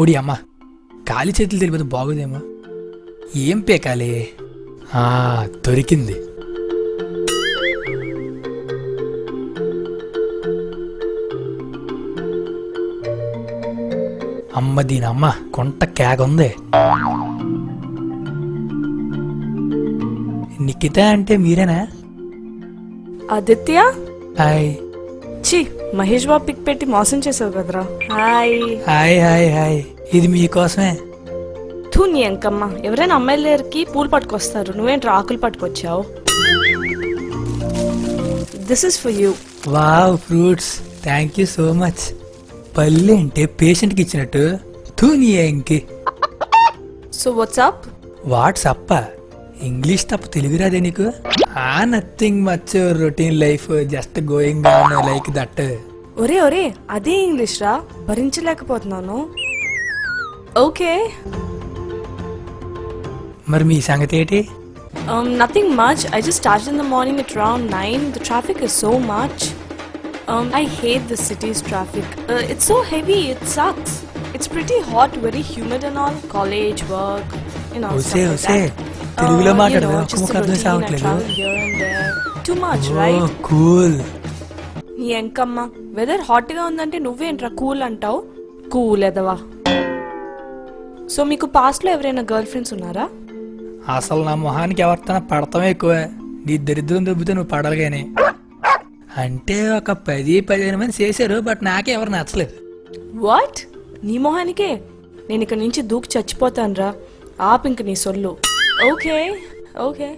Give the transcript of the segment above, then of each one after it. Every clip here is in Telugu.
ఓడి అమ్మ, కాలి చేతులు తెలిపేది బాగోదేమో. ఏం పేకాలి? దొరికింది. అమ్మ దీనమ్మ, కొంట కేకుంది. నిఖిత అంటే మీరేనా? ఆదిత్య? హాయ్. చి, మహేష్ బాబు పిక్ పెట్టి మోసం చేసావు కదరా. Hi hi hi hi. ఇది మీకోసమే. తూ నీ అంకమ్మ, ఎవరైనా అమ్మాయిలకి పూలు పట్టుకొస్తారు, నువ్వేంట్రా ఆకులు పట్టుకొచ్చావు? This is for you. Wow, fruits. Thank you so much. పల్లె అంటే పేషెంట్కి ఇచ్చినట్టు. తూ నీ ఎంకి. So what's up? వాట్సప్? ఇంగ్లీష్ తప్ప తెలుగు రాదే నీకు? Nothing much, routine life, just going on like that. ఒరే ఒరే, అదే ఇంగ్లీష్ రా, భరించలేకపోతున్నాను. ఓకే. మరి మీ సంగతి ఏంటి? Nothing much. I just started in the morning at around 9. The traffic is so much. I hate the city's traffic. It's so heavy. It sucks. It's pretty hot, very humid and all. College, work, stuff like that. తెలుగులో మాట్లాడదు, just the routine. I travel here and there. Too much, right? Cool. నీ ఎంకమ్మ, వెదర్ హాట్ గా ఉందంటే నువ్వేంట్రా కూల్ అంటావు? కూల్ ఎదవా. సో మీకు పాస్ట్ లో ఎవరైనా గర్ల్ ఫ్రెండ్స్ ఉన్నారా? అసలు నా మొహానికి ఎవరితోనా పడతామే ఎక్కువ. నీ దరిద్రం దొబ్బితే నువ్వు పడాలి గాని. అంటే ఒక 10-15 మంది చేశారు, బట్ నాకే ఎవరు నచ్చలేదు. వాట్? నీ మొహానికే? నేను ఇక్కడ నుంచి దూకి చచ్చిపోతాను రా. ఆపింక నీ సొల్లు. Okay okay.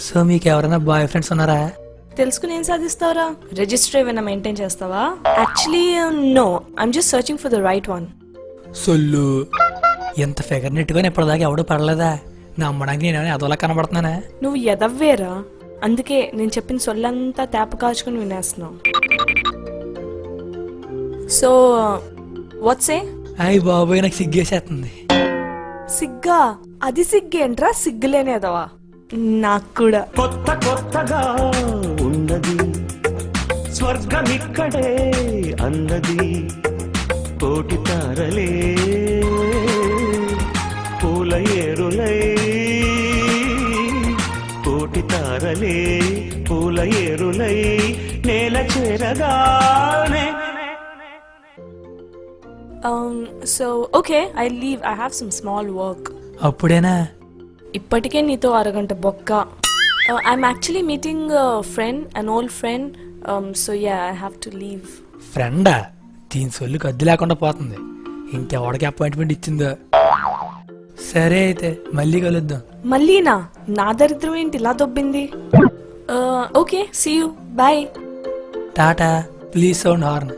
సో మీకు ఎవరైనా బాయ్ ఫ్రెండ్స్ ఉన్నారా? తెలుసుకుని ఏం సాధిస్తావరా? రిజిస్టర్ ఏమైనా మెయింటైన్ చేస్తావా? Actually no, I'm just searching for the right one. సొల్లు. ఎంత ఫిగర్ నెట్టుకొని ఇప్పటిదాకా ఎవడూ పడలేదా? నమ్మడానికి నేను అదోలా కనబడుతున్నానా? నువ్వు ఎదవ్వేరా, అందుకే నేను చెప్పిన సొల్లంతా తేప కాచుకుని వినేస్తున్నావు. సో వాట్సే? అయ్యి బాబోయ్, నాకు సిగ్గేసేస్తుంది. సిగ్గా? అది సిగ్గేంట్రా, సిగ్గులేనేదవా. నాకు కూడా. కొత్త కొత్తగా ఉన్నది స్వర్గం ఇక్కడే అన్నది. కోటి తారలే పూల ఏరులై, కోటి తారలే పూల ఏరులై నేల చేరగానే. So okay, I leave. I have some small work. అప్పుడేనా? ఇప్పటికే నీతో అరగంట బొక్క. I'm actually meeting friend, an old friend. So yeah, I have to leave. ఫ్రెండా? దీని సొల్లుకి అద్దె లేకుండా పోతుంది. ఇంకెవడికి అపాయింట్మెంట్ ఇచ్చిందో. సరే అయితే మళ్ళీ కలుద్దాం. మళ్ళీనా? నా దరిద్రం ఏంటి ఇలా దొబ్బింది? Okay, see you, bye. టాటా. Please sound horn.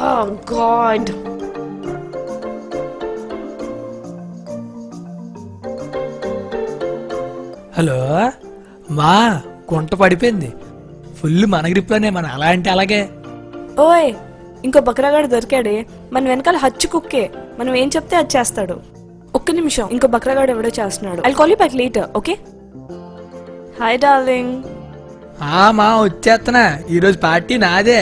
Oh God. Hello మా, గుంట పడిపోయింది. ఫుల్ మన గ్రిప్లోనే. మన అలా అంటే అలాగే. ఓయ్, ఇంకో బక్రాగాడు దొరికాడే. మన వెనకాల హచ్చు కుక్కే. మనం ఏం చెప్తే అది చేస్తాడు. ఒక్క నిమిషం, ఇంకో బక్రాగాడు ఎవడో చేస్తున్నాడు. I'll call you back later, okay? Hi darling. మా వచ్చేస్తున్నా. ఈరోజు పార్టీ నాదే.